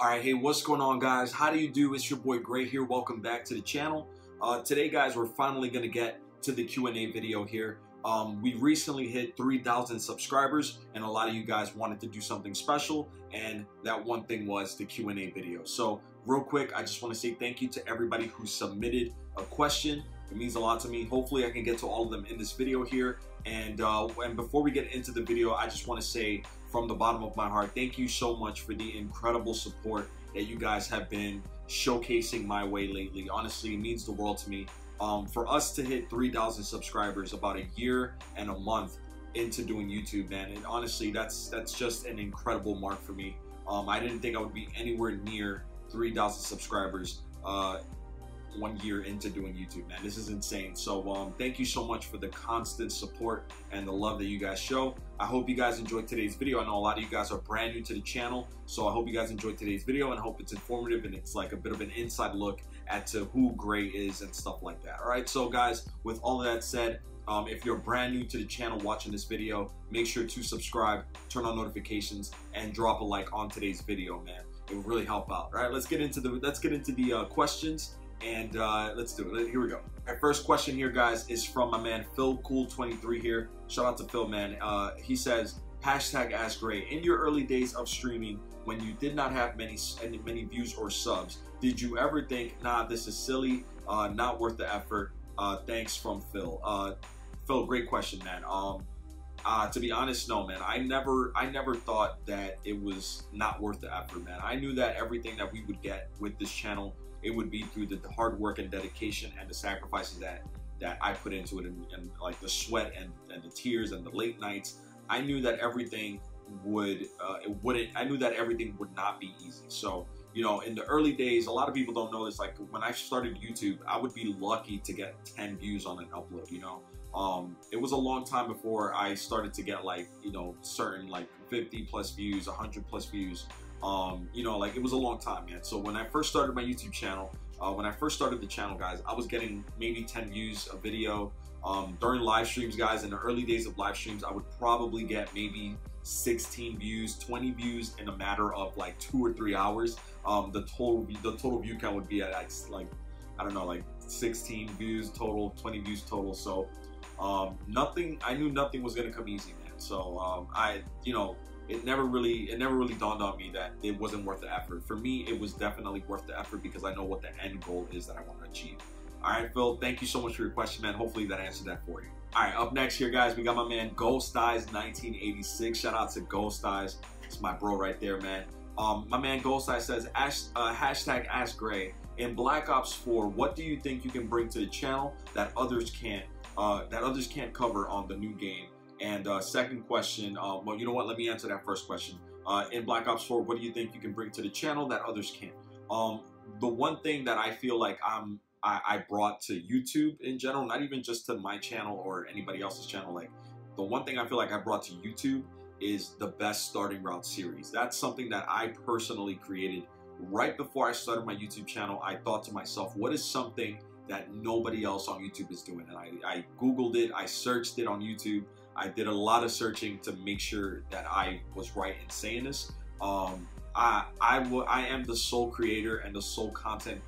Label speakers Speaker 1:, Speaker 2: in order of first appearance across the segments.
Speaker 1: Alright, hey, what's going on, guys? How do you do? It's your boy Gray here. Welcome back to the channel. Today, guys, we're finally going to get to the Q&A video here. We recently hit 3,000 subscribers, and a lot of you guys wanted to do something special, and that one thing was the Q&A video. So, real quick, I just want to say thank you to everybody who submitted a question. It means a lot to me. Hopefully, I can get to all of them in this video here. And before we get into the video, I just want to say from the bottom of my heart, thank you so much for the incredible support that you guys have been showcasing my way lately. Honestly, it means the world to me. For us to hit 3,000 subscribers about a year and a month into doing YouTube, man, and honestly, that's just an incredible mark for me. I didn't think I would be anywhere near 3,000 subscribers 1 year into doing YouTube, man. This is insane. So thank you so much for the constant support and the love that you guys show. I hope you guys enjoyed today's video. I know a lot of you guys are brand new to the channel, so I hope you guys enjoyed today's video, and I hope it's informative and it's like a bit of an inside look at to who Gray is and stuff like that. All right, so guys, with all of that said, if you're brand new to the channel watching this video, make sure to subscribe, turn on notifications, and drop a like on today's video, man. It will really help out. All right, let's get into the questions. And let's do it. Here we go. Our first question here, guys, is from my man Phil Cool 23 here. Shout out to Phil, man. He says, #AskGray. In your early days of streaming, when you did not have many views or subs, did you ever think, nah, this is silly, not worth the effort? Thanks, from Phil. Phil, great question, man. To be honest, no, man. I never thought that it was not worth the effort, man. I knew that everything that we would get with this channel, it would be through the hard work and dedication and the sacrifices that I put into it, and like the sweat and the tears and the late nights. I knew that everything would I knew that everything would not be easy. So, you know, in the early days, a lot of people don't know this, like when I started YouTube, I would be lucky to get 10 views on an upload, you know. It was a long time before I started to get, like, you know, certain like 50 plus views, 100 plus views. You know, like, it was a long time, man. So when I first started my YouTube channel, when I first started the channel, guys, I was getting maybe 10 views a video. During live streams, guys, in the early days of live streams, I would probably get maybe 16 views, 20 views in a matter of like 2 or 3 hours. The total view count would be at like, I don't know, like 16 views total, 20 views total. So I knew nothing was gonna come easy, man. So you know, it never really dawned on me that it wasn't worth the effort. For me, it was definitely worth the effort because I know what the end goal is that I want to achieve. All right, Phil, thank you so much for your question, man. Hopefully that answered that for you. All right, up next here, guys, we got my man Ghost Eyes 1986. Shout out to Ghost Eyes. It's my bro right there, man. My man Ghost Eyes says, #AskGray. In Black Ops 4, what do you think you can bring to the channel that others can't cover on the new game? And second question, well, you know what? Let me answer that first question. In Black Ops 4, what do you think you can bring to the channel that others can't? The one thing that I feel like I brought to YouTube in general, not even just to my channel or anybody else's channel, like, the one thing I feel like I brought to YouTube is the best starting route series. That's something that I personally created right before I started my YouTube channel. I thought to myself, what is something that nobody else on YouTube is doing? And I Googled it, I searched it on YouTube. I did a lot of searching to make sure that I was right in saying this. I am the sole creator and the sole content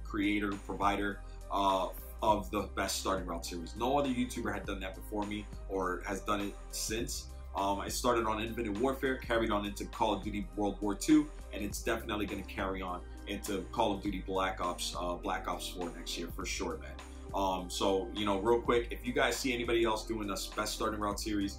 Speaker 1: creator, provider of the best starting route series. No other YouTuber had done that before me or has done it since. I started on Infinite Warfare, carried on into Call of Duty World War II, and it's definitely going to carry on into Call of Duty Black Ops 4 next year for sure, man. So, you know, real quick, if you guys see anybody else doing this best starting route series,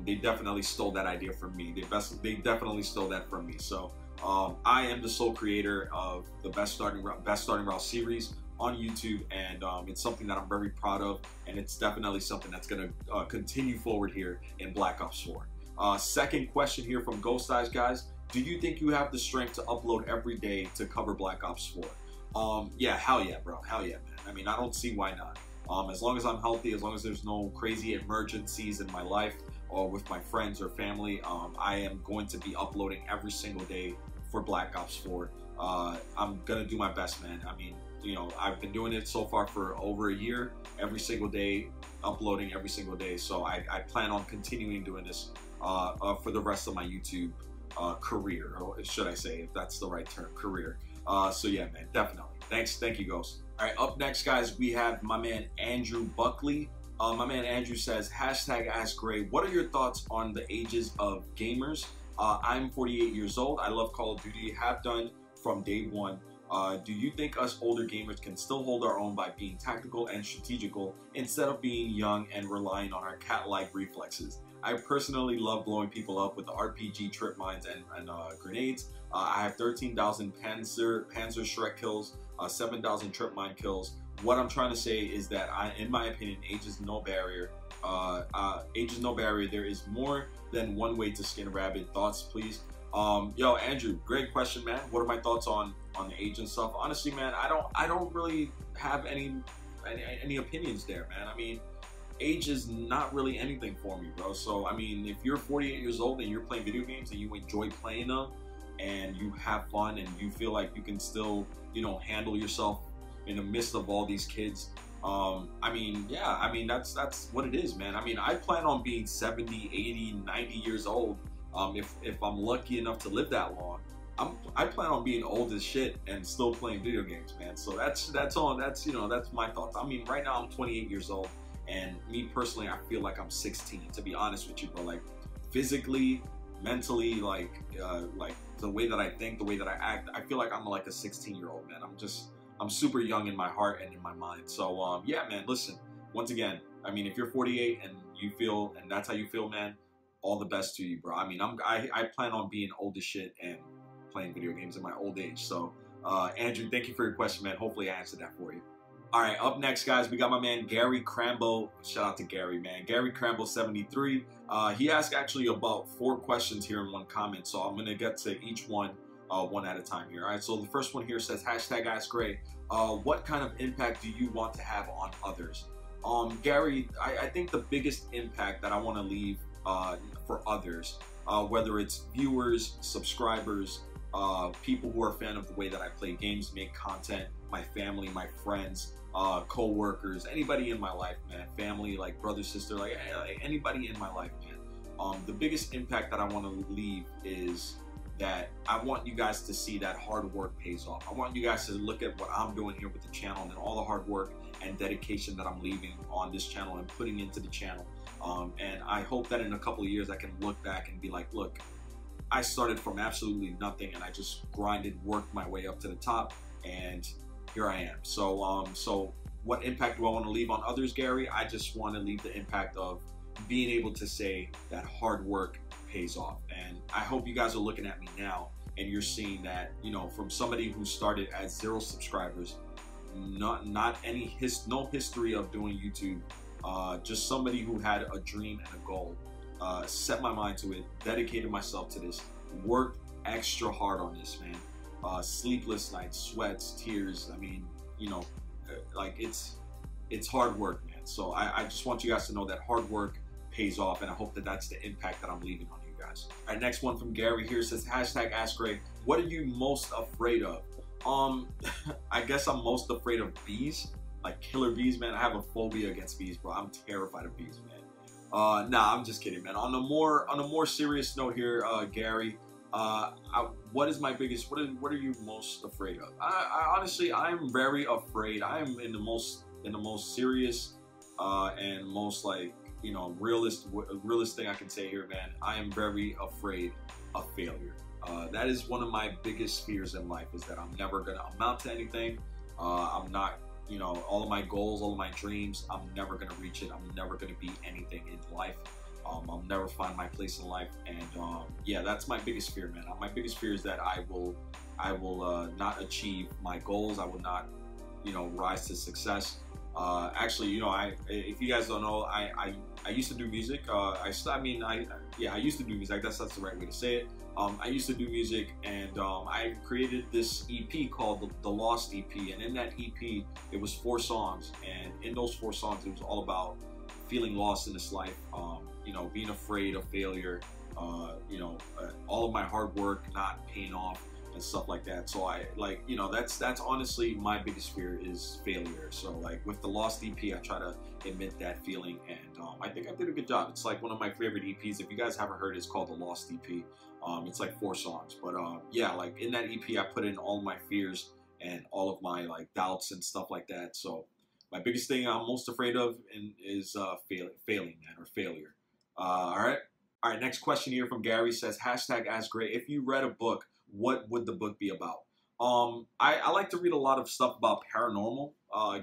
Speaker 1: they definitely stole that idea from me. They definitely stole that from me. So I am the sole creator of the best starting route series on YouTube, and it's something that I'm very proud of, and it's definitely something that's going to continue forward here in Black Ops 4. Second question here from Ghost Eyes, guys. Do you think you have the strength to upload every day to cover Black Ops 4? Yeah, hell yeah, bro. Hell yeah, man. I mean, I don't see why not. As long as I'm healthy, as long as there's no crazy emergencies in my life or with my friends or family, I am going to be uploading every single day for Black Ops 4. I'm gonna do my best, man. I mean, you know, I've been doing it so far for over a year, every single day, uploading every single day. So I plan on continuing doing this for the rest of my YouTube career, or should I say, if that's the right term, career. So yeah, man, definitely. Thank you, Ghost. All right, up next, guys, we have my man Andrew Buckley. My man Andrew says, hashtag Ask Gray, what are your thoughts on the ages of gamers? I'm 48 years old. I love Call of Duty, have done from day one. Do you think us older gamers can still hold our own by being tactical and strategical instead of being young and relying on our cat-like reflexes? I personally love blowing people up with the RPG trip mines and grenades. I have 13,000 Panzer Shrek kills, 7,000 trip mine kills. What I'm trying to say is that, in my opinion, age is no barrier. Age is no barrier. There is more than one way to skin a rabbit. Thoughts, please? Yo, Andrew, great question, man. What are my thoughts on the age and stuff? Honestly, man, I don't really have any opinions there, man. I mean, age is not really anything for me, bro. So, I mean, if you're 48 years old and you're playing video games and you enjoy playing them and you have fun and you feel like you can still, you know, handle yourself in the midst of all these kids, I mean, yeah, I mean, that's what it is, man. I mean, I plan on being 70, 80, 90 years old. If I'm lucky enough to live that long, I plan on being old as shit and still playing video games, man. So that's you know, that's my thoughts. I mean, right now I'm 28 years old, and me personally, I feel like I'm 16, to be honest with you, bro. Like, physically, mentally, like the way that I think, the way that I act, I feel like I'm like a 16-year-old, man. I'm super young in my heart and in my mind. So yeah, man, listen, once again, I mean, if you're 48 and you feel, and that's how you feel, man, all the best to you, bro. I mean, I plan on being old as shit and playing video games in my old age. So Andrew, thank you for your question, man. Hopefully I answered that for you. All right, up next, guys, we got my man Gary Crambo. Shout out to Gary, man. Gary Crambo 73. He asked actually about 4 questions here in one comment, so I'm gonna get to each one one at a time here. All right, so the first one here says, hashtag Ask Gray, what kind of impact do you want to have on others? Gary, I think the biggest impact that I want to leave for others, whether it's viewers, subscribers, people who are a fan of the way that I play games, make content, my family, my friends, co-workers, anybody in my life, man, family, like brother, sister, like anybody in my life, man. The biggest impact that I want to leave is that I want you guys to see that hard work pays off. I want you guys to look at what I'm doing here with the channel and all the hard work and dedication that I'm leaving on this channel and putting into the channel. And I hope that in a couple of years I can look back and be like, look, I started from absolutely nothing and I just grinded, worked my way up to the top, and here I am. So, so what impact do I want to leave on others, Gary? I just want to leave the impact of being able to say that hard work pays off. And I hope you guys are looking at me now and you're seeing that, you know, from somebody who started at 0 subscribers, no history of doing YouTube, just somebody who had a dream and a goal, set my mind to it, dedicated myself to this, worked extra hard on this, man. Sleepless nights, sweats, tears. I mean, you know, like it's hard work, man. So I just want you guys to know that hard work pays off, and I hope that that's the impact that I'm leaving on you guys. All right, next one from Gary here says, hashtag Ask Gray, what are you most afraid of? I guess I'm most afraid of bees, like killer bees, man. I have a phobia against bees, bro. I'm terrified of bees, man. Nah, I'm just kidding, man. On a more serious note here, Gary, what is my biggest, what are you most afraid of? I honestly, I'm very afraid. I'm in the most serious and most, like, you know, realist thing I can say here, man. I am very afraid of failure. That is one of my biggest fears in life, is that I'm never gonna amount to anything. I'm not, you know, all of my goals, all of my dreams, I'm never gonna reach it. I'm never gonna be anything in life. I'll never find my place in life, and yeah, that's my biggest fear, man. My biggest fear is that I will not achieve my goals. I will not, you know, rise to success. Actually, you know, if you guys don't know, I used to do music. I used to do music. I guess that's the right way to say it. I used to do music, and I created this EP called the Lost EP, and in that EP, it was 4 songs, and in those 4 songs, it was all about feeling lost in this life, you know, being afraid of failure, you know, all of my hard work not paying off, and stuff like that. So I like, you know, that's honestly my biggest fear is failure. So like with the Lost EP, I try to admit that feeling, and I think I did a good job. It's like one of my favorite EPs. If you guys haven't heard it, it's called the Lost EP. It's like 4 songs, but yeah, like in that EP, I put in all my fears and all of my like doubts and stuff like that. So my biggest thing I'm most afraid of is failing, man, or failure. All right, next question here from Gary says, hashtag Ask Gray, if you read a book, what would the book be about? I like to read a lot of stuff about paranormal,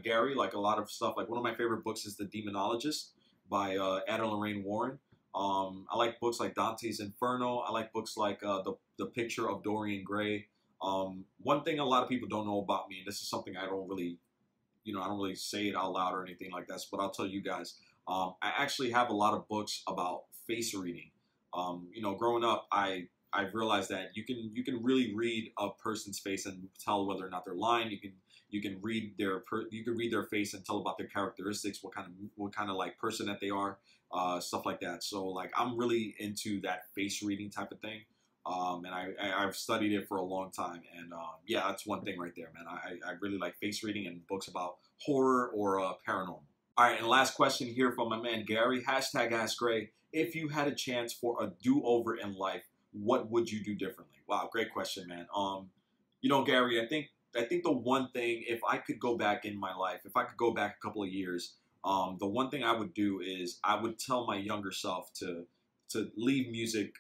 Speaker 1: Gary, like a lot of stuff. Like one of my favorite books is The Demonologist by Ada Lorraine Warren. I like books like Dante's Inferno. I like books like the Picture of Dorian Gray. One thing a lot of people don't know about me, and this is something I don't really, you know, I don't really say it out loud or anything like that, but I'll tell you guys, I actually have a lot of books about face reading. You know, growing up, I've realized that you can really read a person's face and tell whether or not they're lying. You can read their face and tell about their characteristics, what kind of like person that they are, stuff like that. So like I'm really into that face reading type of thing, and I've studied it for a long time. And yeah, that's one thing right there, man. I really like face reading and books about horror or paranormal. All right, and last question here from my man Gary, hashtag Ask Gray, if you had a chance for a do-over in life, what would you do differently? Wow, great question, man. You know, Gary, I think the one thing, if I could go back in my life, if I could go back a couple of years, the one thing I would do is I would tell my younger self to leave music,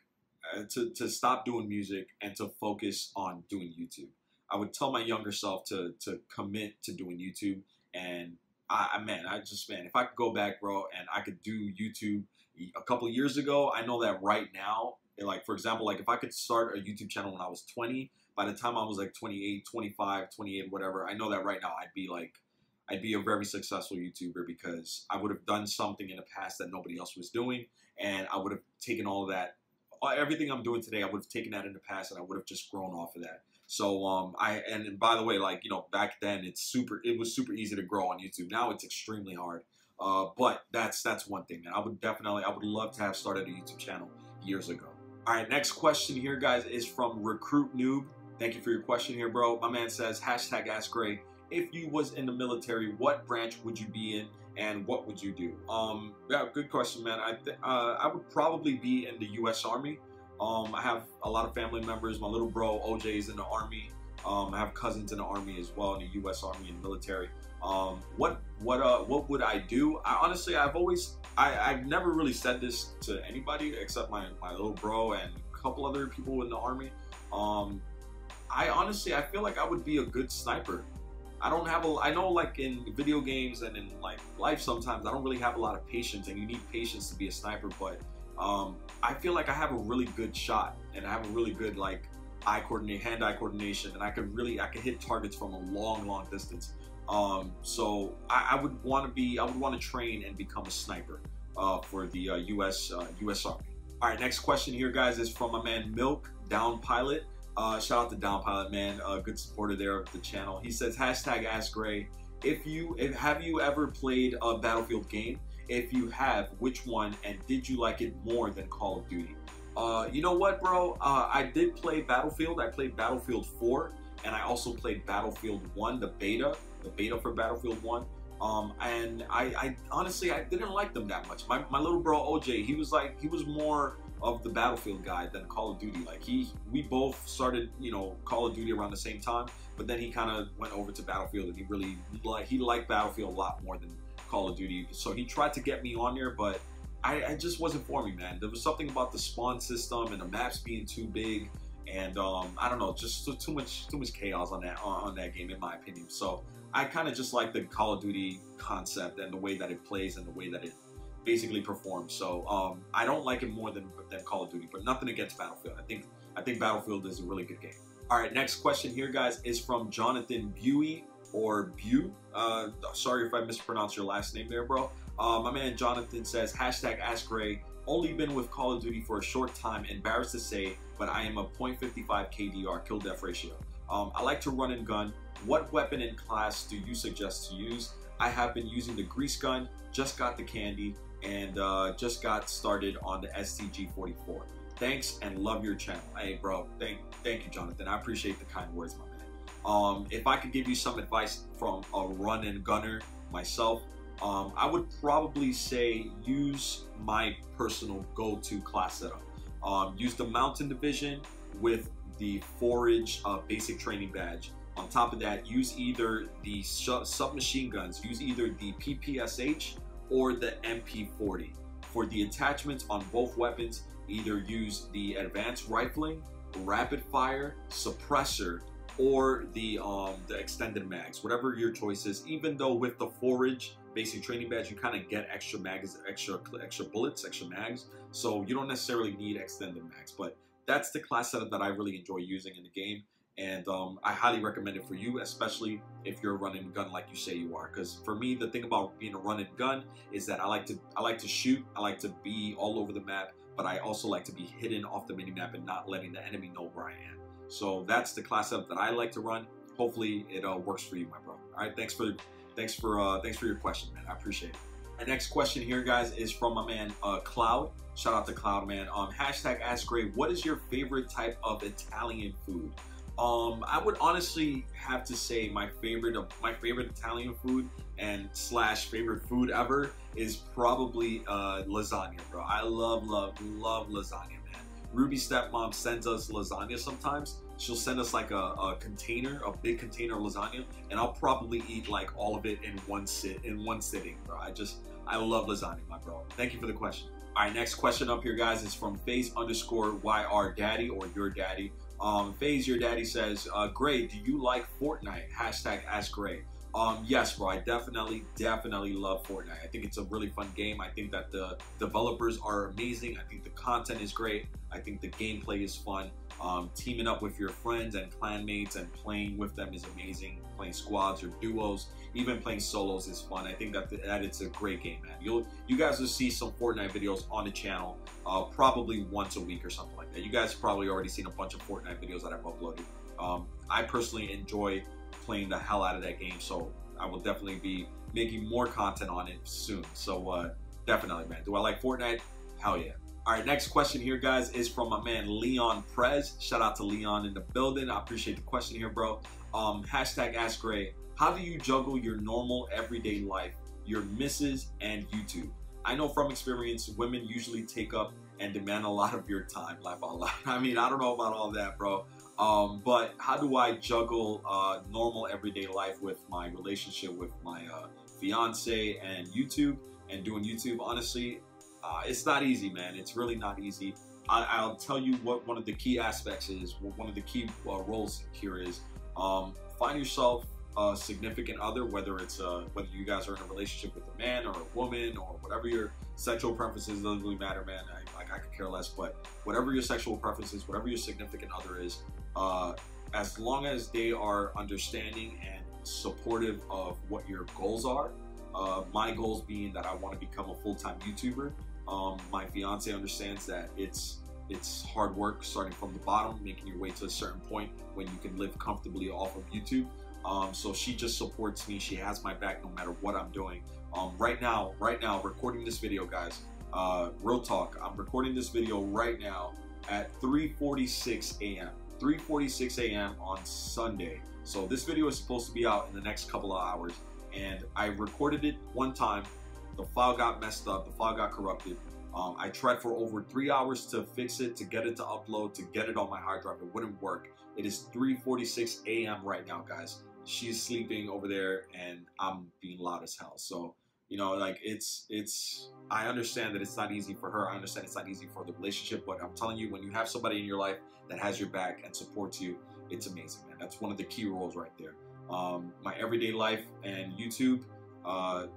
Speaker 1: to stop doing music and to focus on doing YouTube. I would tell my younger self to commit to doing YouTube. And man, if I could go back, bro, and I could do YouTube a couple of years ago, I know that right now, like for example, like if I could start a YouTube channel when I was 20, by the time I was like 28, 25, 28, whatever, I know that right now I'd be a very successful YouTuber, because I would have done something in the past that nobody else was doing, and I would have taken all of that, everything I'm doing today, I would have taken that in the past, and I would have just grown off of that. So and by the way, like, you know, back then it was super easy to grow on YouTube. Now it's extremely hard. But that's one thing, man. I would love to have started a YouTube channel years ago. All right, next question here, guys, is from Recruit Noob. Thank you for your question here, bro. My man says, hashtag Ask Gray, if you was in the military, what branch would you be in and what would you do? Yeah, good question, man. I would probably be in the U.S. Army. I have a lot of family members. My little bro OJ is in the Army. I have cousins in the Army as well, in the U.S. Army and military. What would I do? Honestly, I've never really said this to anybody except my little bro and a couple other people in the Army. I feel like I would be a good sniper. I know like in video games and in like life sometimes I don't really have a lot of patience, and you need patience to be a sniper, but I feel like I have a really good shot, and I have a really good like hand-eye coordination, and I could hit targets from a long distance. So I would want to train and become a sniper for the U.S. Army. All right, next question here, guys, is from my man Milk Down Pilot. Shout out to Down Pilot, man, good supporter there of the channel. He says, hashtag Ask Gray, have you ever played a Battlefield game? If you have, which one, and did you like it more than Call of Duty? You know what, bro? I did play Battlefield. I played Battlefield 4, and I also played Battlefield 1, the beta for Battlefield 1. And I honestly, I didn't like them that much. My little bro OJ, he was more of the Battlefield guy than Call of Duty. Like we both started, you know, Call of Duty around the same time, but then he kind of went over to Battlefield, and he liked Battlefield a lot more than Call of Duty. So he tried to get me on there, but I just wasn't for me, man. There was something about the spawn system and the maps being too big, and I don't know, just too much chaos on that game, in my opinion. So I kind of just like the Call of Duty concept and the way that it plays and the way that it basically performs. So I don't like it more than Call of Duty, but nothing against Battlefield. I think Battlefield is a really good game. All right, next question here, guys, is from Jonathan Buey, or Bew. Sorry if I mispronounced your last name there, bro. My man Jonathan says, hashtag Ask Gray, only been with Call of Duty for a short time, embarrassed to say, but I am a .55 KDR, kill death ratio. I like to run and gun. What weapon in class do you suggest to use? I have been using the grease gun, just got the candy, and just got started on the STG-44. Thanks and love your channel. Hey, bro, thank you, Jonathan. I appreciate the kind words, my man. If I could give you some advice from a run and gunner myself, I would probably say use my personal go-to class setup. Use the Mountain Division with the Forage basic training badge. On top of that, use either the submachine guns, use either the PPSH or the MP40. For the attachments on both weapons, either use the advanced rifling, rapid fire, suppressor, or the extended mags, whatever your choice is. Even though with the Forage basic training badge, you kind of get extra mags, extra bullets, extra mags, so you don't necessarily need extended mags. But that's the class setup that I really enjoy using in the game, and I highly recommend it for you, especially if you're a run and gun like you say you are. Because for me, the thing about being a run and gun is that I like to shoot, I like to be all over the map, but I also like to be hidden off the mini map and not letting the enemy know where I am. So that's the class setup that I like to run. Hopefully it works for you, my bro. All right, thanks for your question, man. I appreciate it. Our next question here, guys, is from my man Cloud. Shout out to Cloud, man. Hashtag Ask Gray, what is your favorite type of Italian food? I would honestly have to say my favorite Italian food and / favorite food ever is probably lasagna, bro. I love lasagna, man. Ruby's stepmom sends us lasagna sometimes. She'll send us like a big container of lasagna, and I'll probably eat like all of it in one sitting, bro. I love lasagna, my bro. Thank you for the question. All right, next question up here, guys, is from FaZe_YR Daddy, or your daddy. FaZe, your daddy says, Gray, do you like Fortnite? Hashtag Ask Gray. Yes, bro, I definitely love Fortnite. I think it's a really fun game. I think that the developers are amazing. I think the content is great. I think the gameplay is fun. Teaming up with your friends and clanmates and playing with them is amazing. Playing squads or duos, even playing solos is fun. I think that it's a great game, man. You guys will see some Fortnite videos on the channel probably once a week or something like that. You guys probably already seen a bunch of Fortnite videos that I've uploaded. I personally enjoy playing the hell out of that game, so I will definitely be making more content on it soon. So definitely, man. Do I like Fortnite? Hell yeah. All right, next question here, guys, is from my man Leon Prez. Shout out to Leon in the building. I appreciate the question here, bro. Hashtag Ask Gray, how do you juggle your normal everyday life, your misses, and YouTube? I know from experience, women usually take up and demand a lot of your time. Laugh out loud. I mean, I don't know about all that, bro. But how do I juggle normal everyday life with my relationship with my fiance and YouTube and doing YouTube? Honestly, it's not easy, man. It's really not easy. I'll tell you what one of the key aspects is, one of the key roles here is, find yourself a significant other, whether you guys are in a relationship with a man or a woman or whatever your sexual preferences, doesn't really matter, man. I could care less, but whatever your sexual preferences, whatever your significant other is, as long as they are understanding and supportive of what your goals are, my goals being that I want to become a full-time YouTuber. My fiance understands that it's hard work starting from the bottom, making your way to a certain point when you can live comfortably off of YouTube. So she just supports me. She has my back no matter what I'm doing. Right now, recording this video, guys, real talk, I'm recording this video right now at 3:46 a.m. 3:46 a.m. on Sunday. So this video is supposed to be out in the next couple of hours, and I recorded it one time. The file got messed up, the file got corrupted. I tried for over 3 hours to fix it, to get it to upload, to get it on my hard drive. It wouldn't work. It is 3:46 a.m. right now, guys. She's sleeping over there and I'm being loud as hell. So, you know, like I understand that it's not easy for her. I understand it's not easy for the relationship, but I'm telling you, when you have somebody in your life that has your back and supports you, it's amazing, man. That's one of the key roles right there. My everyday life and YouTube,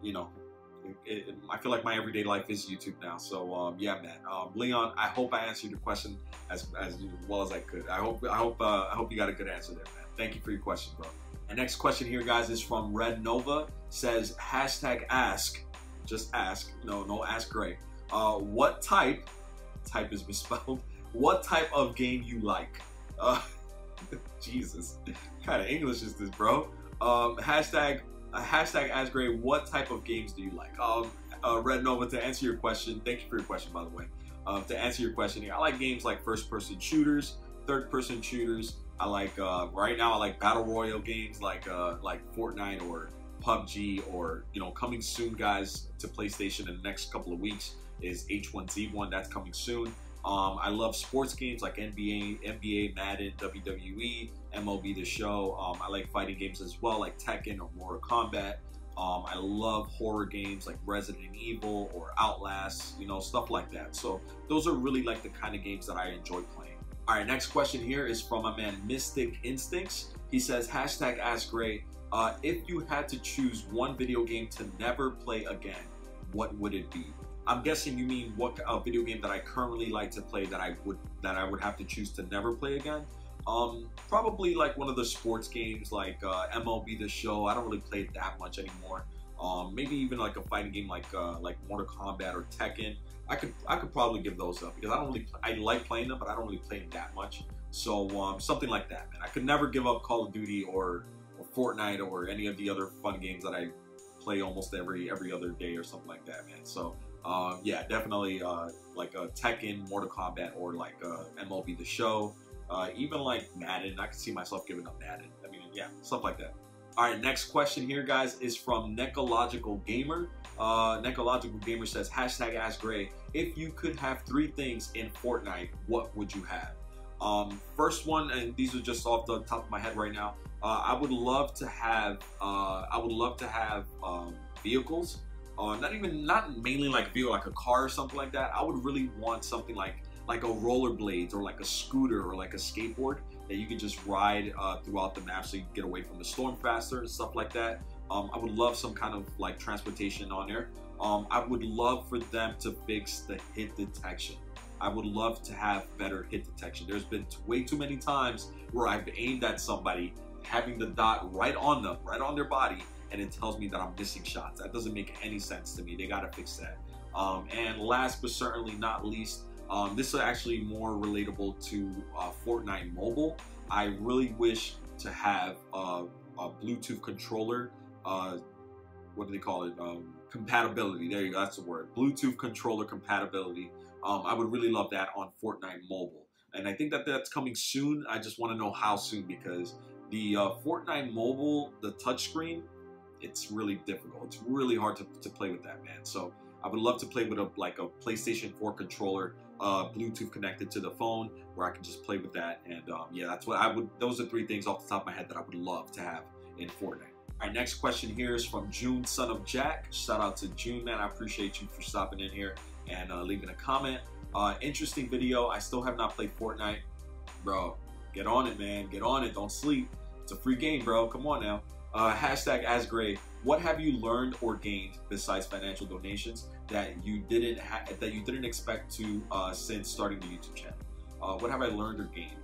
Speaker 1: you know, I feel like my everyday life is YouTube now. So yeah, man. Leon, I hope I answered your question as well as I could. I hope you got a good answer there, man. Thank you for your question, bro. And next question here, guys, is from Red Nova. Says hashtag ask, just ask, no Ask Gray. What type is misspelled? What type of game you like? Jesus, what kind of English is this, bro? Hashtag Ask Gray, what type of games do you like? Red Nova, to answer your question, thank you for your question, by the way. To answer your question here, I like games like first-person shooters, third-person shooters. I like right now I like battle royale games like Fortnite or PUBG, or coming soon, guys, to PlayStation in the next couple of weeks is H1Z1. That's coming soon. I love sports games like NBA, Madden, WWE, MLB The Show. I like fighting games as well, like Tekken or Mortal Kombat. I love horror games like Resident Evil or Outlast, stuff like that. So those are really like the kind of games that I enjoy playing. All right, next question here is from my man Mystic Instincts. He says, #AskGray, if you had to choose one video game to never play again, what would it be? I'm guessing you mean what video game that I currently like to play that I would have to choose to never play again. Probably like one of the sports games like MLB The Show. I don't really play it that much anymore. Maybe even like a fighting game like Mortal Kombat or Tekken. I could probably give those up because I like playing them, but I don't really play them that much. So something like that, man. I could never give up Call of Duty or Fortnite or any of the other fun games that I play almost every other day or something like that, man. So yeah, definitely like a Tekken, Mortal Kombat, or like MLB The Show. Even like Madden. I could see myself giving up Madden. I mean, yeah, stuff like that. All right, next question here, guys, is from Necological Gamer. Necological Gamer says, #AskGray, if you could have 3 things in Fortnite, what would you have? First one, and these are just off the top of my head right now. I would love to have vehicles. Not mainly like a vehicle, like a car or something like that. I would really want something like a rollerblades or like a scooter or like a skateboard that you can just ride throughout the map so you can get away from the storm faster and stuff like that. I would love some kind of like transportation on there. I would love for them to fix the hit detection. I would love to have better hit detection. There's been way too many times where I've aimed at somebody, having the dot right on them, right on their body, and it tells me that I'm missing shots. That doesn't make any sense to me. They gotta fix that. And last but certainly not least, this is actually more relatable to Fortnite Mobile. I really wish to have a Bluetooth controller, what do they call it? Compatibility. There you go, that's the word. Bluetooth controller compatibility. I would really love that on Fortnite Mobile. And I think that that's coming soon. I just want to know how soon, because the Fortnite Mobile, the touchscreen, it's really difficult. It's really hard to play with that, man. So I would love to play with a PlayStation 4 controller, Bluetooth connected to the phone, where I can just play with that. And yeah, that's what I would. Those are 3 things off the top of my head that I would love to have in Fortnite. Our next question here is from Jun Son of Jack. Shout out to June, man. I appreciate you for stopping in here and leaving a comment. Interesting video. I still have not played Fortnite. Bro, get on it, man. Get on it. Don't sleep. It's a free game, bro. Come on now. #AskGray, what have you learned or gained besides financial donations that you didn't expect to since starting the YouTube channel? What have I learned or gained?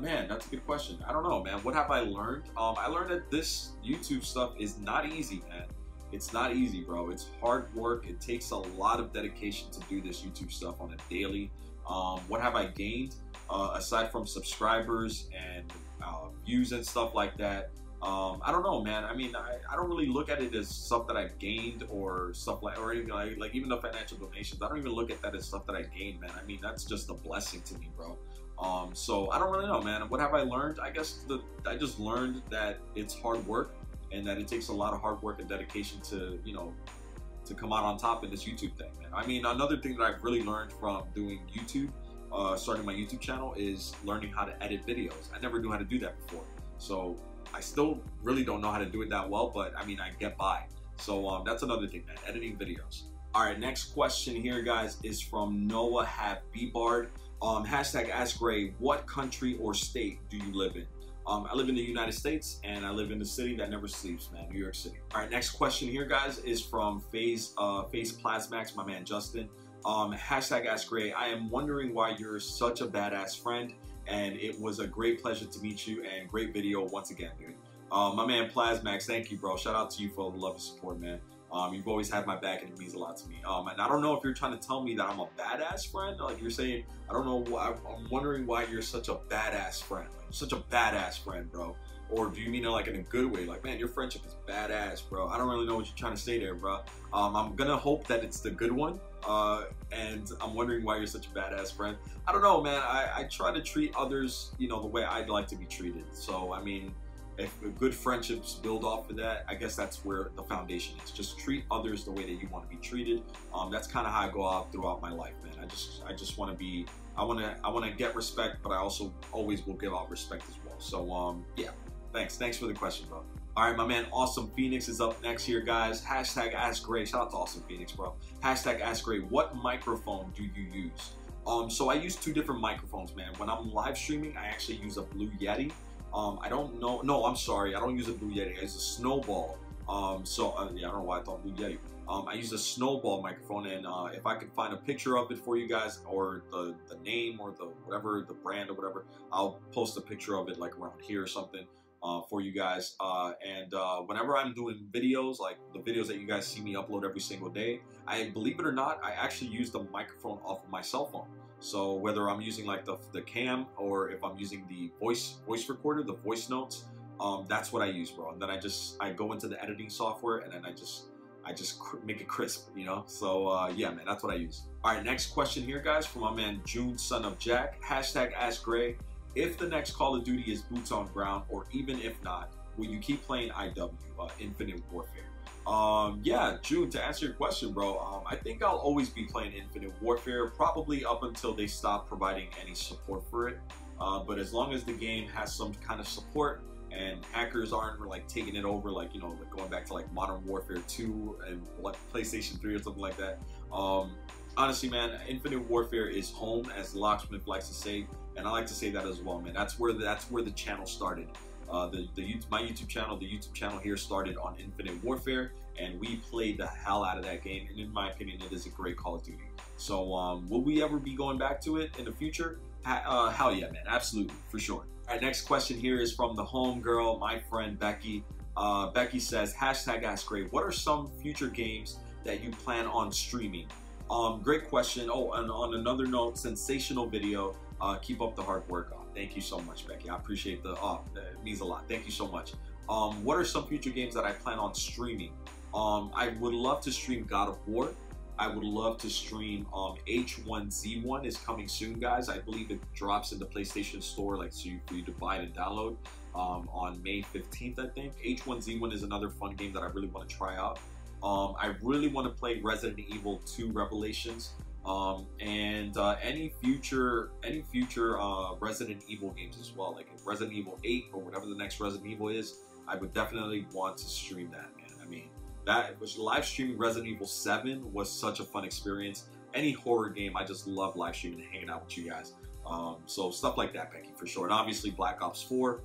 Speaker 1: Man, that's a good question. I don't know, man. What have I learned? I learned that this YouTube stuff is not easy, man. It's not easy, bro. It's hard work. It takes a lot of dedication to do this YouTube stuff on a daily. What have I gained? Aside from subscribers and views and stuff like that, I don't know, man. I mean, I don't really look at it as stuff that I've gained or stuff or anything like even the financial donations. I don't even look at that as stuff that I gained, man. I mean, that's just a blessing to me, bro. So I don't really know, man. What have I learned? I guess I just learned that it's hard work and that it takes a lot of hard work and dedication to, to come out on top in this YouTube thing, man. I mean, another thing that I've really learned from doing YouTube, starting my YouTube channel, is learning how to edit videos. I never knew how to do that before. So I still really don't know how to do it that well, but I mean, I get by. So that's another thing, man, editing videos. All right, next question here, guys, is from Noah Bard. #AskGray, what country or state do you live in? I live in the United States, and I live in the city that never sleeps, man, New York City. All right, next question here, guys, is from Phase Plasmax, my man Justin. #AskGray, I am wondering why you're such a badass friend, and it was a great pleasure to meet you, and great video once again, dude. My man Plasmax, thank you, bro. Shout out to you for all the love and support, man. You've always had my back, and it means a lot to me. And I don't know if you're trying to tell me that I'm a badass friend, like you're saying. I don't know. I'm wondering why you're such a badass friend. Like, such a badass friend, bro. or do you mean it like in a good way? Like, man, your friendship is badass, bro. I don't really know what you're trying to say there, bro. I'm gonna hope that it's the good one, and I'm wondering why you're such a badass friend. I don't know, man. I try to treat others, you know, the way I'd like to be treated. So, I mean, if good friendships build off of that, I guess that's where the foundation is. Just treat others the way that you want to be treated. That's kind of how I go out throughout my life, man. I just want to be, I want to get respect, but I also always will give out respect as well. So, yeah, thanks for the question, bro. All right, my man, Awesome Phoenix is up next here, guys. Hashtag Ask Gray. Shout out to Awesome Phoenix, bro. Hashtag Ask Gray. What microphone do you use? So I use 2 different microphones, man. When I'm live streaming, I actually use a Blue Yeti. I don't know. No, I'm sorry. I don't use a Blue Yeti. I use a Snowball. Yeah, I don't know why I thought Blue Yeti. I use a Snowball microphone, and if I could find a picture of it for you guys, or the name, or the whatever, the brand or whatever, I'll post a picture of it like around here or something for you guys. Whenever I'm doing videos, like the videos that you guys see me upload every single day, I believe it or not, I actually use the microphone off of my cell phone. So whether I'm using like the cam, or if I'm using the voice recorder, the voice notes, that's what I use, bro. And then I go into the editing software, and then I just make it crisp, you know? So yeah, man, that's what I use. All right, next question here, guys, from my man Jun Son of Jack. Hashtag Ask Gray. If the next Call of Duty is boots on ground, or even if not, will you keep playing IW, Infinite Warfare? Yeah, June, to answer your question, bro, I think I'll always be playing Infinite Warfare, probably up until they stop providing any support for it. But as long as the game has some kind of support, and hackers aren't like taking it over, like, you know, like going back to like Modern Warfare 2 and like PlayStation 3 or something like that. Honestly, man, Infinite Warfare is home, as Locksmith likes to say, and I like to say that as well, man. That's where the channel started. My YouTube channel here started on Infinite Warfare, and we played the hell out of that game. And in my opinion, it is a great Call of Duty. So, will we ever be going back to it in the future? Hell yeah, man, absolutely, for sure. All right, next question here is from the home girl, my friend Becky. Becky says, hashtag Ask Gray, what are some future games that you plan on streaming? Great question. Oh, and on another note, sensational video. Keep up the hard work. Thank you so much, Becky. I appreciate it means a lot. Thank you so much. What are some future games that I plan on streaming? I would love to stream God of War. I would love to stream H1Z1 is coming soon, guys. I believe it drops in the PlayStation Store, like, so for you to buy it and download on May 15th, I think. H1Z1 is another fun game that I really want to try out. I really want to play Resident Evil 2 Revelations, and any future Resident Evil games as well, like Resident Evil 8 or whatever the next Resident Evil is. I would definitely want to stream that, man. I mean, that was live streaming Resident Evil 7 was such a fun experience. Any horror game, I just love live streaming and hanging out with you guys. So stuff like that, Becky, for sure. And obviously Black Ops 4,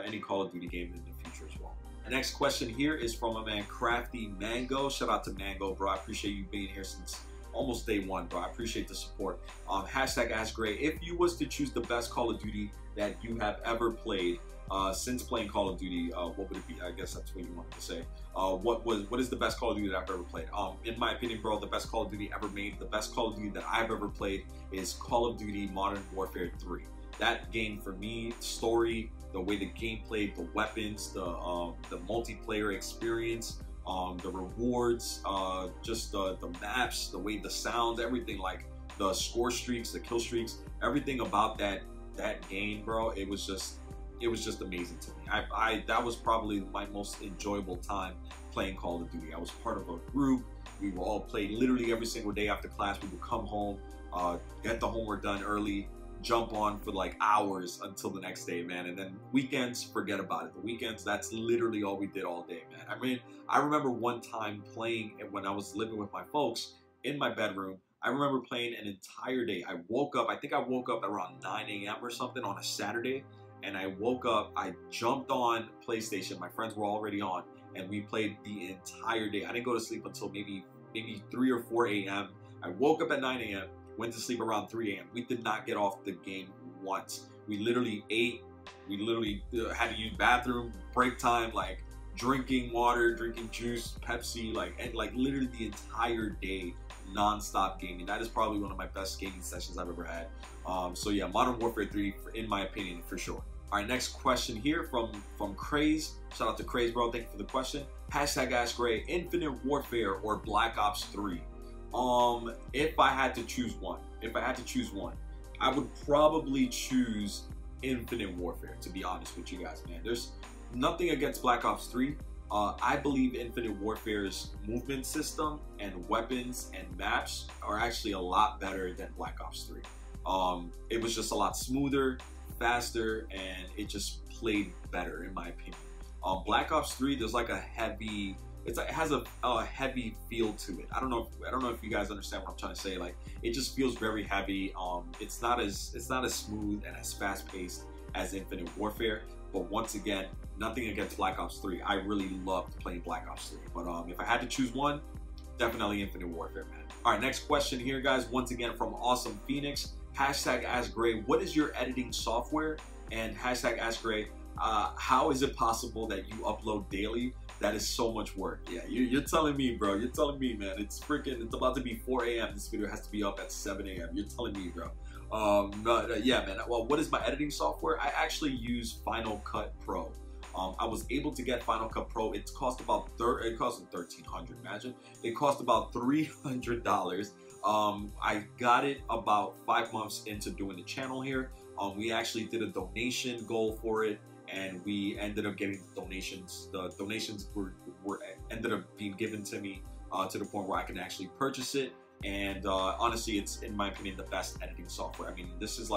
Speaker 1: any Call of Duty game in the future as well. The next question here is from my man Crafty Mango. Shout out to Mango, bro. I appreciate you being here since almost day one, bro. I appreciate the support. Hashtag Ask Gray. If you was to choose the best Call of Duty that you have ever played, since playing Call of Duty, what would it be? I guess that's what you wanted to say. What is the best Call of Duty that I've ever played? In my opinion, bro, the best Call of Duty ever made, the best Call of Duty that I've ever played is Call of Duty Modern Warfare 3. That game, for me, story, the way the game played, the weapons, the multiplayer experience, the rewards, just the maps, the way the sounds, everything, like the score streaks, the kill streaks, everything about that game, bro. It was just amazing to me. That was probably my most enjoyable time playing Call of Duty. I was part of a group. We were all playing literally every single day after class. We would come home, get the homework done early, jump on for like hours until the next day, man. And then weekends, forget about it. The weekends, that's literally all we did all day, man. I mean, I remember one time playing when I was living with my folks in my bedroom. I remember playing an entire day. I think I woke up around 9 a.m. or something on a Saturday. And I woke up, I jumped on PlayStation, my friends were already on, and we played the entire day. I didn't go to sleep until maybe 3 or 4 a.m. I woke up at 9 a.m., went to sleep around 3 a.m. We did not get off the game once. We literally ate, we literally had to use bathroom, break time, like drinking water, drinking juice, Pepsi, like literally the entire day, non-stop gaming. That is probably one of my best gaming sessions I've ever had. So yeah, Modern Warfare 3, in my opinion, for sure. All right, next question here from Craze. Shout out to Craze, bro. Thank you for the question. Hashtag Ask Gray, Infinite Warfare or Black Ops 3? If I had to choose one, I would probably choose Infinite Warfare, to be honest with you guys, man. There's nothing against Black Ops 3. I believe Infinite Warfare's movement system and weapons and maps are actually a lot better than Black Ops 3. It was just a lot smoother, faster, and it just played better in my opinion. Black Ops 3, there's like a heavy, it has a heavy feel to it. I don't know if you guys understand what I'm trying to say. Like, it just feels very heavy. It's not as smooth and as fast paced as Infinite Warfare. But once again, nothing against Black Ops 3. I really loved playing Black Ops 3. But if I had to choose one, definitely Infinite Warfare, man. All right, next question here, guys. Once again from Awesome Phoenix. Hashtag Ask Gray, what is your editing software? And hashtag Ask Gray, how is it possible that you upload daily? That is so much work. Yeah, you're telling me, bro. You're telling me, man. It's about to be 4 a.m. This video has to be up at 7 a.m. You're telling me, bro. Yeah, man. Well, what is my editing software? I actually use Final Cut Pro. I was able to get Final Cut Pro. It cost about $1,300. Imagine it cost about $300. I got it about 5 months into doing the channel here. We actually did a donation goal for it, and we ended up getting donations. The donations ended up being given to me to the point where I can actually purchase it. And honestly, it's, in my opinion, the best editing software. I mean, this is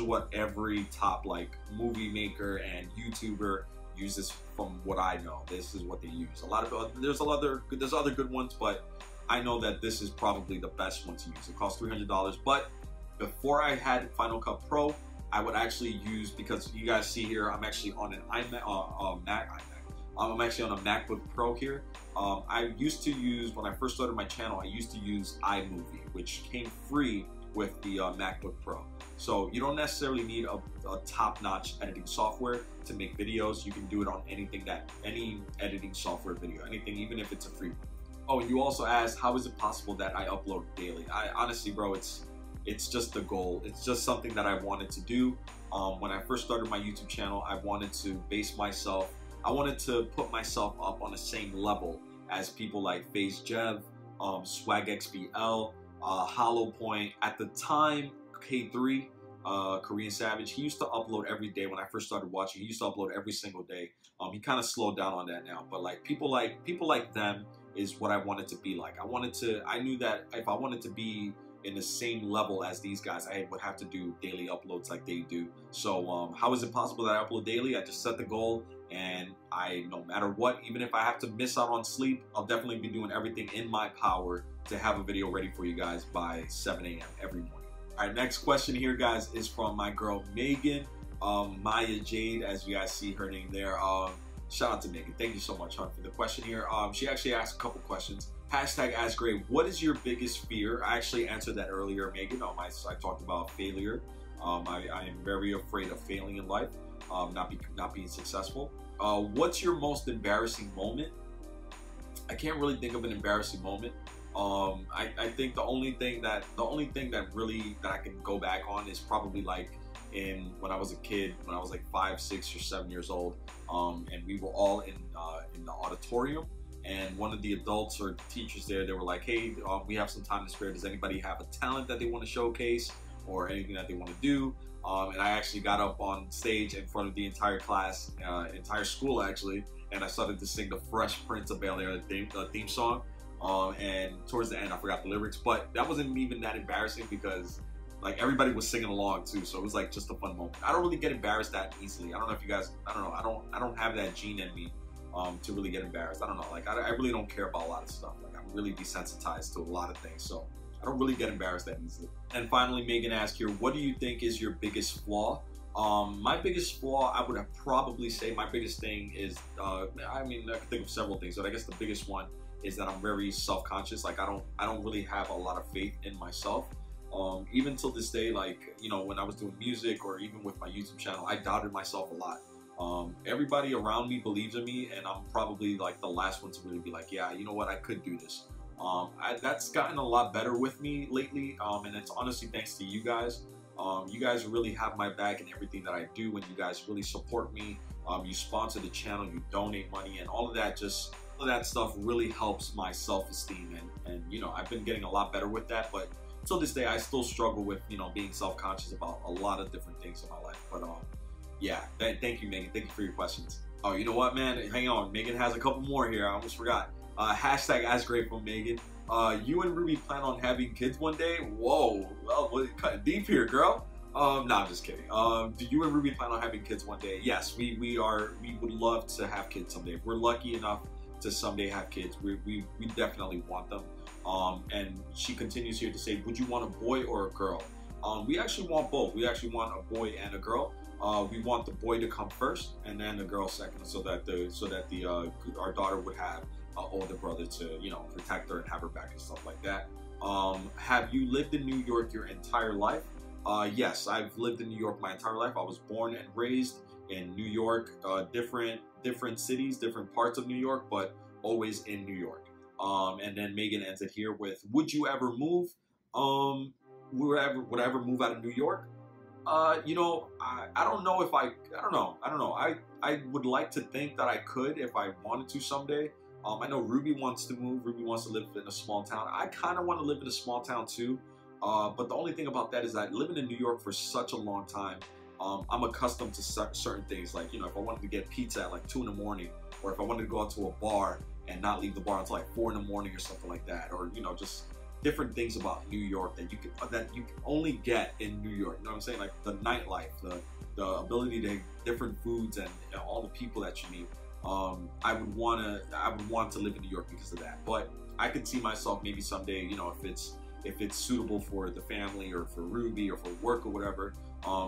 Speaker 1: what every top like movie maker and YouTuber uses. From what I know, this is what they use. There's other good ones, but I know that this is probably the best one to use. It costs $300, but before I had Final Cut Pro, I would actually use, because you guys see here, I'm actually on an I'm actually on a MacBook Pro here. I used to use, when I first started my channel, I used to use iMovie, which came free with the MacBook Pro. So you don't necessarily need a top-notch editing software to make videos. You can do it on any editing software video, anything, even if it's a free one. Oh, and you also asked, how is it possible that I upload daily? Honestly, bro, it's just the goal. It's just something that I wanted to do. When I first started my YouTube channel, I wanted to I wanted to put myself up on the same level as people like FaZe Jev, SwagXBL, Hollow Point. At the time, K3, Korean Savage, he used to upload every day. When I first started watching, he used to upload every single day. He kind of slowed down on that now, but like people like them is what I wanted to be like. I knew that if I wanted to be in the same level as these guys, I would have to do daily uploads like they do. So how is it possible that I upload daily? I just set the goal, and no matter what, even if I have to miss out on sleep, I'll definitely be doing everything in my power to have a video ready for you guys by 7 a.m. every morning. All right, next question here, guys, is from my girl Megan, Maya Jade, as you guys see her name there. Shout out to Megan. Thank you so much, for the question here. She actually asked a couple questions. Hashtag Ask Gray, what is your biggest fear? I actually answered that earlier, Megan. I talked about failure. I am very afraid of failing in life, not being successful. What's your most embarrassing moment? I can't really think of an embarrassing moment. I think the only thing that I can go back on is probably like when I was a kid, when I was like 5, 6, or 7 years old, and we were all in the auditorium, and one of the adults or teachers there, they were like, hey, we have some time to spare. Does anybody have a talent that they want to showcase or anything that they want to do? And I actually got up on stage in front of the entire class, entire school actually, and I started to sing the Fresh Prince of Bel-Air theme song. And towards the end, I forgot the lyrics, but that wasn't even that embarrassing because like everybody was singing along too, so it was like just a fun moment. I don't really get embarrassed that easily. I don't know if you guys, I don't have that gene in me to really get embarrassed. I don't know, like I really don't care about a lot of stuff. Like I'm really desensitized to a lot of things, so I don't really get embarrassed that easily. And finally, Megan asked here, what do you think is your biggest flaw? My biggest flaw, I would probably say my biggest thing is, I mean, I can think of several things, but I guess the biggest one is that I'm very self-conscious. Like I don't really have a lot of faith in myself. Even till this day, like, you know, when I was doing music or even with my YouTube channel, I doubted myself a lot. Everybody around me believes in me, and I'm probably like the last one to really be like, yeah, you know what, I could do this. That's gotten a lot better with me lately, and it's honestly thanks to you guys. You guys really have my back in everything that I do, and you guys really support me. You sponsor the channel, you donate money, and all of that stuff really helps my self-esteem. And you know, I've been getting a lot better with that, but till this day I still struggle with, you know, being self-conscious about a lot of different things in my life. But yeah, thank you, Megan. Thank you for your questions. Oh, you know what, man? Hang on, Megan has a couple more here. I almost forgot. Hashtag Ask Great from Megan. You and Ruby plan on having kids one day? Whoa, well, we're cutting deep here, girl. No, I'm just kidding. Do you and Ruby plan on having kids one day? Yes, we would love to have kids someday. If we're lucky enough to someday have kids, we definitely want them. And she continues here to say, would you want a boy or a girl? We actually want both. We actually want a boy and a girl. We want the boy to come first and then the girl second, so that our daughter would have an older brother to, you know, protect her and have her back and stuff like that. Have you lived in New York your entire life? Yes, I've lived in New York my entire life. I was born and raised in New York, different cities, different parts of New York, but always in New York. And then Megan ends it here with, would you ever move? Would I ever move out of New York? You know, I don't know if I don't know. I would like to think that I could if I wanted to someday. I know Ruby wants to move. Ruby wants to live in a small town. I kind of want to live in a small town too. But the only thing about that is that living in New York for such a long time, I'm accustomed to certain things. Like, you know, if I wanted to get pizza at like 2 in the morning, or if I wanted to go out to a bar and not leave the bar until like 4 in the morning or something like that, or, you know, just different things about New York that you can only get in New York. You know what I'm saying? Like the nightlife, the ability to different foods, and you know, all the people that you meet. I would want to live in New York because of that. But I could see myself maybe someday, you know, if it's suitable for the family or for Ruby or for work or whatever.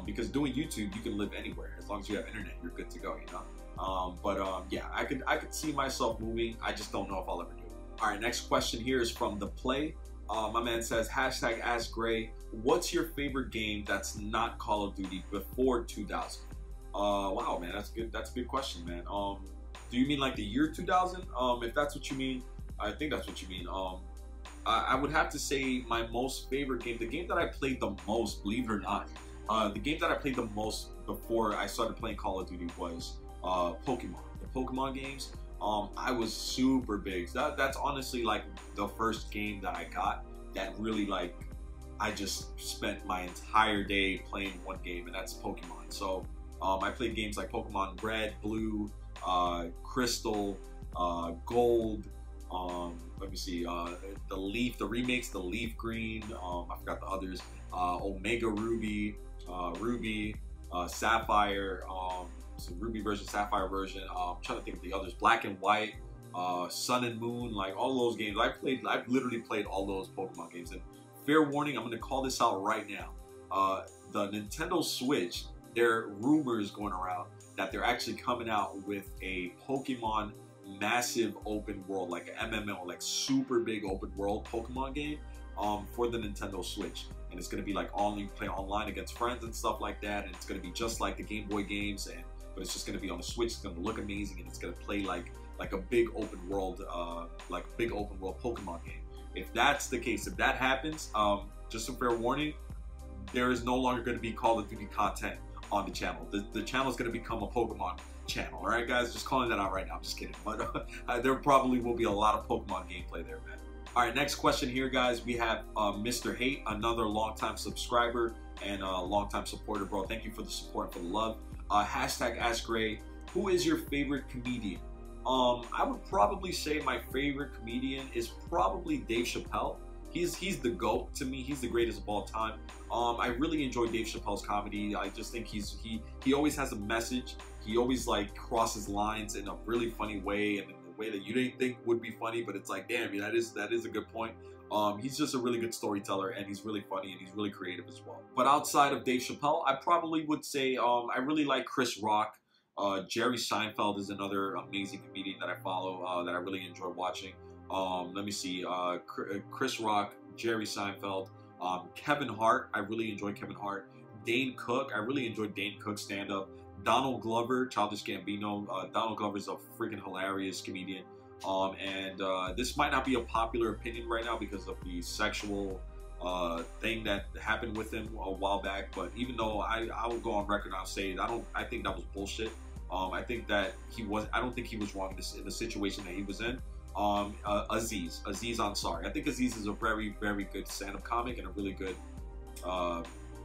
Speaker 1: Because doing YouTube, you can live anywhere as long as you have internet. You're good to go, you know. Yeah, I could see myself moving. I just don't know if I'll ever do it. All right, next question here is from The Play. My man says, hashtag Ask Gray, what's your favorite game that's not Call of Duty before 2000? Wow, man, that's good. That's a good question, man. Do you mean like the year 2000? If that's what you mean, I think that's what you mean. I would have to say my most favorite game, the game that I played the most, believe it or not, the game that I played the most before I started playing Call of Duty was Pokemon. The Pokemon games. I was super big. That's honestly like the first game that I got that really, like, I just spent my entire day playing one game, and that's Pokemon. So I played games like Pokemon Red, Blue, Crystal, Gold. Let me see, the Leaf, the remakes, the Leaf Green. I forgot the others. Omega Ruby, Ruby, Sapphire. So Ruby version, Sapphire version. I'm trying to think of the others. Black and White, Sun and Moon, like all those games. I've literally played all those Pokemon games. And fair warning, I'm going to call this out right now. The Nintendo Switch, there are rumors going around that they're actually coming out with a Pokemon massive open world, like an MMO, like super big open world Pokemon game for the Nintendo Switch. And it's going to be like you play online against friends and stuff like that. And it's going to be just like the Game Boy games, but it's just going to be on the Switch. It's going to look amazing, and it's going to play like a big open world, Pokemon game. If that's the case, if that happens, just a fair warning, there is no longer going to be Call of Duty content on the channel. The channel is going to become a Pokemon channel. All right, guys, just calling that out right now. I'm just kidding, but there probably will be a lot of Pokemon gameplay there, man. All right, next question here, guys. We have Mr. Hate, another longtime subscriber and a longtime supporter, bro. Thank you for the support and for the love. Hashtag Ask Gray, who is your favorite comedian? I would probably say my favorite comedian is probably Dave Chappelle. He's the GOAT to me. He's the greatest of all time. I really enjoy Dave Chappelle's comedy. I just think he always has a message. He always like crosses lines in a really funny way, and in a way that you didn't think would be funny, but it's like, damn, that is a good point. He's just a really good storyteller, and he's really funny, and he's really creative as well. But outside of Dave Chappelle, I probably would say I really like Chris Rock. Jerry Seinfeld is another amazing comedian that I follow, that I really enjoy watching. Let me see, Chris Rock, Jerry Seinfeld, Kevin Hart. I really enjoy Kevin Hart. Dane Cook. I really enjoy Dane Cook's stand-up. Donald Glover, Childish Gambino. Donald Glover is a freaking hilarious comedian. And this might not be a popular opinion right now because of the sexual thing that happened with him a while back. But even though I will go on record and I'll say I think that was bullshit. I think that I don't think he was wrong in the situation that he was in. Aziz Ansari. I think Aziz is a very, very good stand-up comic and a really good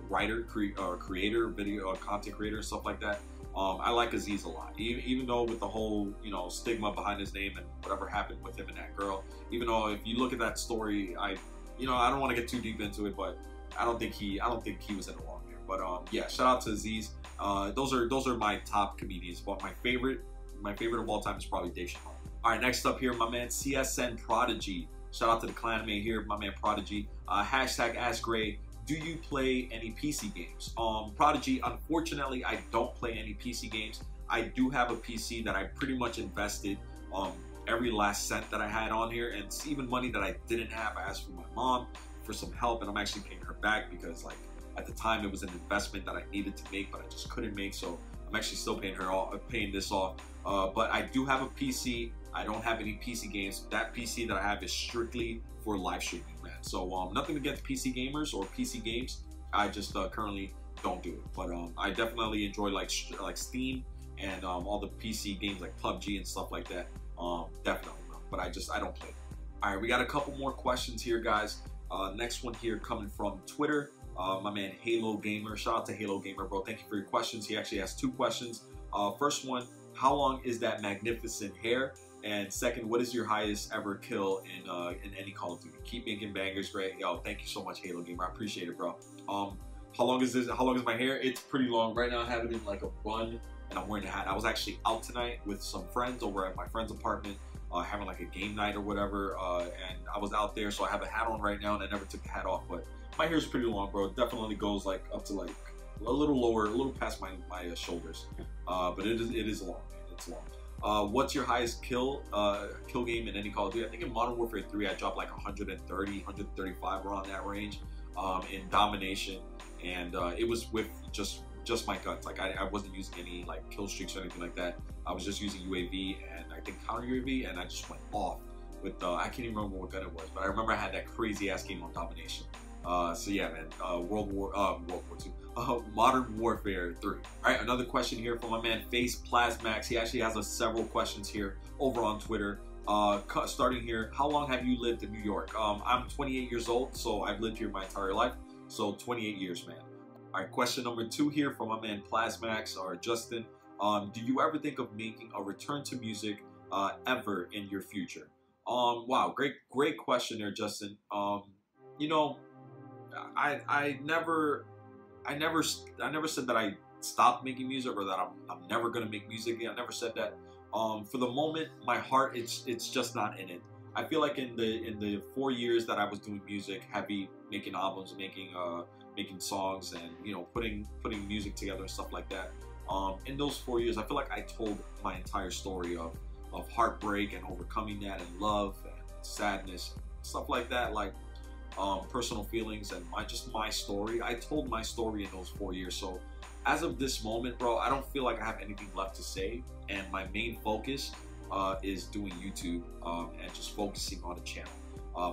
Speaker 1: writer, creator, video content creator, and stuff like that. I like Aziz a lot, even though with the whole stigma behind his name and whatever happened with him and that girl. Even though if you look at that story, I don't want to get too deep into it, but I don't think he was in the wrong here. But yeah, shout out to Aziz. Those are my top comedians. But my favorite of all time is probably Dave Chappelle. All right, next up here, my man CSN Prodigy. Shout out to the clan mate here, my man Prodigy. Hashtag Ask Gray. Do you play any PC games? Prodigy, unfortunately, I don't play any PC games. I do have a PC that I pretty much invested every last cent that I had on here, and it's even money that I didn't have. I asked for my mom for some help, and I'm actually paying her back because, like, at the time it was an investment that I needed to make, but I just couldn't make. So I'm actually still paying this off. But I do have a PC. I don't have any PC games. That PC that I have is strictly for live streaming, man. So nothing against PC gamers or PC games. I just currently don't do it. But I definitely enjoy like Steam and all the PC games like PUBG and stuff like that. Definitely, bro. But I don't play. All right, we got a couple more questions here, guys. Next one here coming from Twitter. My man Halo Gamer. Shout out to Halo Gamer, bro. Thank you for your questions. He actually has 2 questions. First one, how long is that magnificent hair? And second, what is your highest ever kill in any Call of Duty? Keep making bangers, great. Yo, thank you so much, Halo Gamer. I appreciate it, bro. How long is this? How long is my hair? It's pretty long. Right now I have it in like a bun and I'm wearing a hat. I was actually out tonight with some friends over at my friend's apartment, having like a game night or whatever. And I was out there, so I have a hat on right now and I never took the hat off. But my hair is pretty long, bro. It definitely goes like up to like a little lower, a little past my shoulders. But it is long, man. It's long. What's your highest kill game in any Call of Duty? I think in Modern Warfare 3 I dropped like 130, 135 around that range in domination, and it was with just my guns. Like I wasn't using any like kill streaks or anything like that. I was just using UAV and I think counter UAV, and I just went off with I can't even remember what gun it was, but I remember I had that crazy ass game on domination. So yeah, man, World War II. Modern Warfare 3. All right, another question here from my man Face Plasmax. He actually has several questions here over on Twitter. Starting here, how long have you lived in New York? I'm 28 years old, so I've lived here my entire life. So 28 years, man. All right, question number 2 here from my man Plasmax or Justin. Do you ever think of making a return to music ever in your future? Wow, great question there, Justin. You know, I never said that I stopped making music or that I'm never gonna make music again. I never said that. For the moment, my heart it's just not in it. I feel like in the 4 years that I was doing music, heavy, making albums, making songs, and putting music together and stuff like that. In those 4 years, I feel like I told my entire story of heartbreak and overcoming that, and love and sadness, stuff like that, like personal feelings and my story. I told my story in those 4 years. So as of this moment, bro, I don't feel like I have anything left to say, and my main focus is doing YouTube and just focusing on the channel.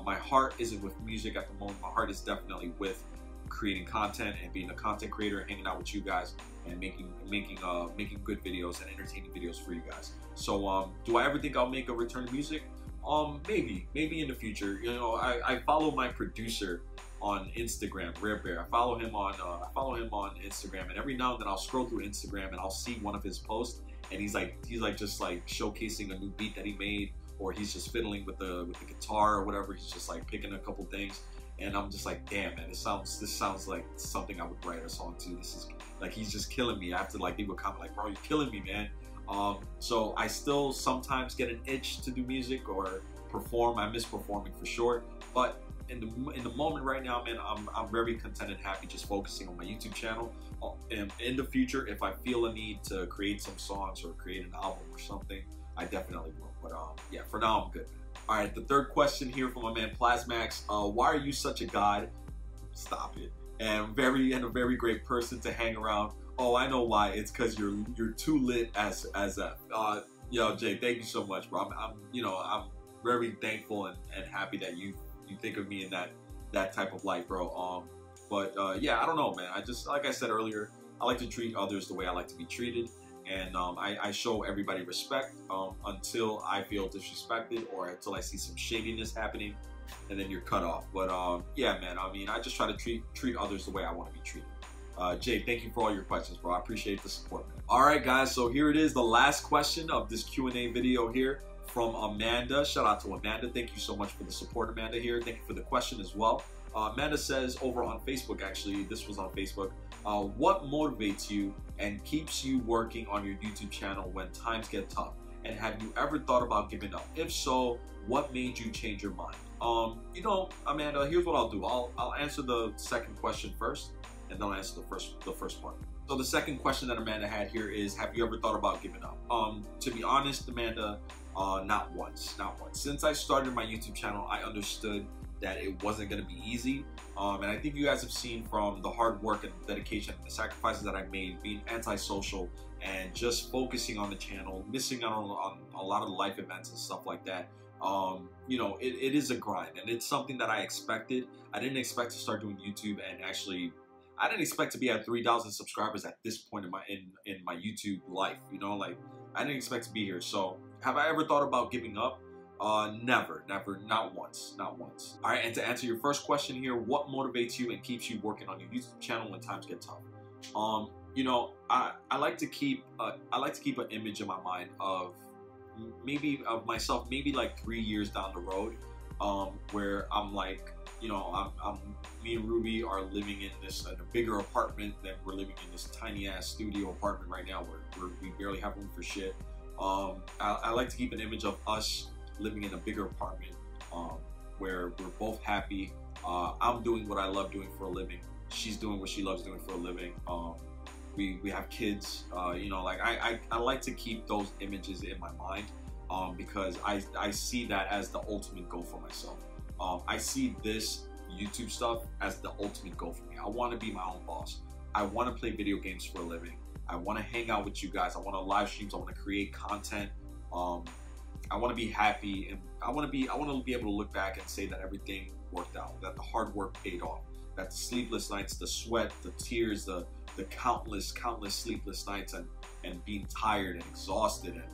Speaker 1: My heart isn't with music at the moment. My heart is definitely with creating content and being a content creator, hanging out with you guys, and making good videos and entertaining videos for you guys. So do I ever think I'll make a return to music? Maybe in the future. I follow my producer on Instagram, Rare Bear. I follow him on Instagram, and every now and then I'll scroll through Instagram and I'll see one of his posts, and he's just showcasing a new beat that he made, or he's just fiddling with the guitar or whatever. He's just like picking a couple things, and I'm just like, damn, man, this sounds like something I would write a song to. This is like, he's just killing me. I have to like leave a comment like, bro, you're killing me, man. So I still sometimes get an itch to do music or perform. I miss performing for sure, but in the moment right now, man, I'm very content and happy just focusing on my YouTube channel. And in the future, if I feel a need to create some songs or create an album or something, I definitely will. But yeah, for now I'm good, man. All right, the third question here from my man Plasmax. Why are you such a god? Stop it. And a very great person to hang around. Oh, I know why. It's because you're too lit as a yo, Jay. Thank you so much, bro. I'm very thankful and happy that you think of me in that type of life, bro. But yeah, I don't know, man. I just, like I said earlier, I like to treat others the way I like to be treated. And I show everybody respect until I feel disrespected or until I see some shadiness happening, and then you're cut off. But yeah, man, I mean, I just try to treat others the way I want to be treated. Jay, thank you for all your questions, bro. I appreciate the support, man. All right, guys, so here it is, the last question of this Q&A video here from Amanda. Shout out to Amanda. Thank you so much for the support, Amanda, here. Thank you for the question as well. Amanda says over on Facebook, actually, this was on Facebook, what motivates you and keeps you working on your YouTube channel when times get tough? And have you ever thought about giving up? If so, what made you change your mind? You know, Amanda, here's what I'll do. I'll answer the second question first, and then I'll answer the first part. So the second question that Amanda had here is, have you ever thought about giving up? To be honest, Amanda, not once. Since I started my YouTube channel, I understood that it wasn't going to be easy. And I think you guys have seen from the hard work and dedication and the sacrifices that I made, being antisocial and just focusing on the channel, missing out on a lot of the life events and stuff like that. You know, it is a grind, and it's something that I expected. I didn't expect to start doing YouTube, and actually, I didn't expect to be at 3,000 subscribers at this point in my YouTube life. You know, like, I didn't expect to be here. So have I ever thought about giving up? Never, not once. All right, and to answer your first question here, what motivates you and keeps you working on your YouTube channel when times get tough? You know, I like to keep an image in my mind of myself maybe like 3 years down the road, where I'm like, you know, me and Ruby are living in a bigger apartment than we're living in this tiny ass studio apartment right now where we barely have room for shit. I like to keep an image of us living in a bigger apartment where we're both happy. I'm doing what I love doing for a living. She's doing what she loves doing for a living. We have kids. You know, like I like to keep those images in my mind because I see that as the ultimate goal for myself. I see this YouTube stuff as the ultimate goal for me. I want to be my own boss. I want to play video games for a living. I want to hang out with you guys. I want to live streams. I want to create content. I want to be happy, and I want to be able to look back and say that everything worked out, that the hard work paid off, that the sleepless nights, the sweat, the tears, the countless sleepless nights and being tired and exhausted, and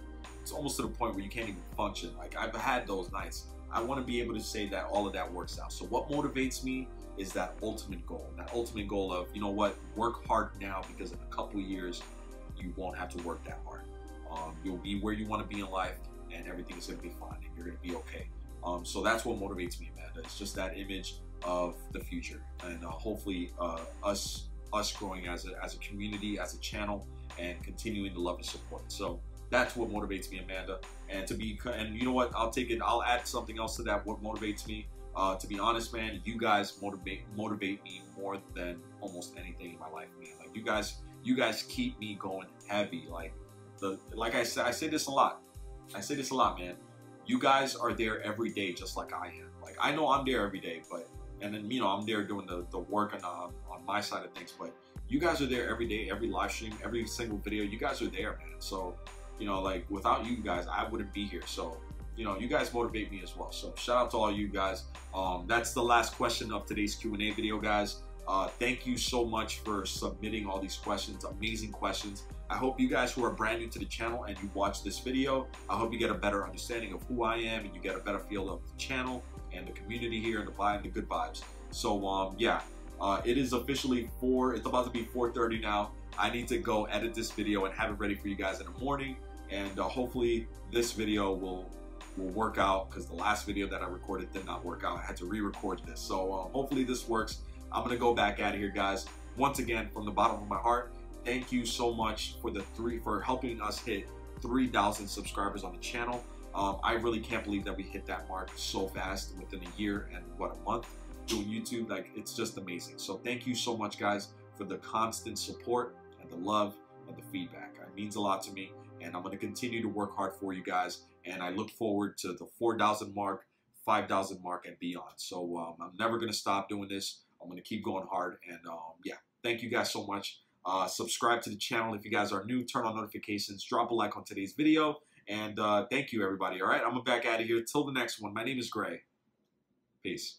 Speaker 1: it's almost to the point where you can't even function. Like, I've had those nights. I want to be able to say that all of that works out. So what motivates me is that ultimate goal of, you know what, work hard now, because in a couple of years you won't have to work that hard. You'll be where you want to be in life, and everything is going to be fine, and you're going to be okay. So that's what motivates me, Amanda. It's just that image of the future, and hopefully us growing as a community, as a channel, and continuing to love and support. So that's what motivates me, Amanda. And you know what? I'll take it. I'll add something else to that. What motivates me? To be honest, man, you guys motivate me more than almost anything in my life, man. Like, you guys keep me going heavy. Like I say this a lot. Man. You guys are there every day, just like I am. Like, I know I'm there every day, and then, you know, I'm there doing the work on my side of things. But you guys are there every day, every live stream, every single video. You guys are there, man. So, you know, like, without you guys, I wouldn't be here. So, you know, you guys motivate me as well. So shout out to all you guys. That's the last question of today's Q&A video, guys. Thank you so much for submitting all these questions, amazing questions. I hope you guys who are brand new to the channel and you watch this video, I hope you get a better understanding of who I am, and you get a better feel of the channel and the community here and the vibe and the good vibes. So yeah, it is officially it's about to be 4:30 now. I need to go edit this video and have it ready for you guys in the morning, and hopefully this video will work out, because the last video that I recorded did not work out. I had to re-record this. So hopefully this works. I'm gonna go back out of here, guys. Once again, from the bottom of my heart, thank you so much for helping us hit 3,000 subscribers on the channel. I really can't believe that we hit that mark so fast within a year and a month doing YouTube. Like, it's just amazing. So thank you so much, guys, for the constant support and the love and the feedback. It means a lot to me, and I'm going to continue to work hard for you guys, and I look forward to the 4,000 mark, 5,000 mark, and beyond. So I'm never going to stop doing this. I'm going to keep going hard, and yeah, thank you guys so much. Subscribe to the channel if you guys are new, turn on notifications, drop a like on today's video, and thank you, everybody. All right, I'm back out of here. Till the next one, my name is Gray. Peace.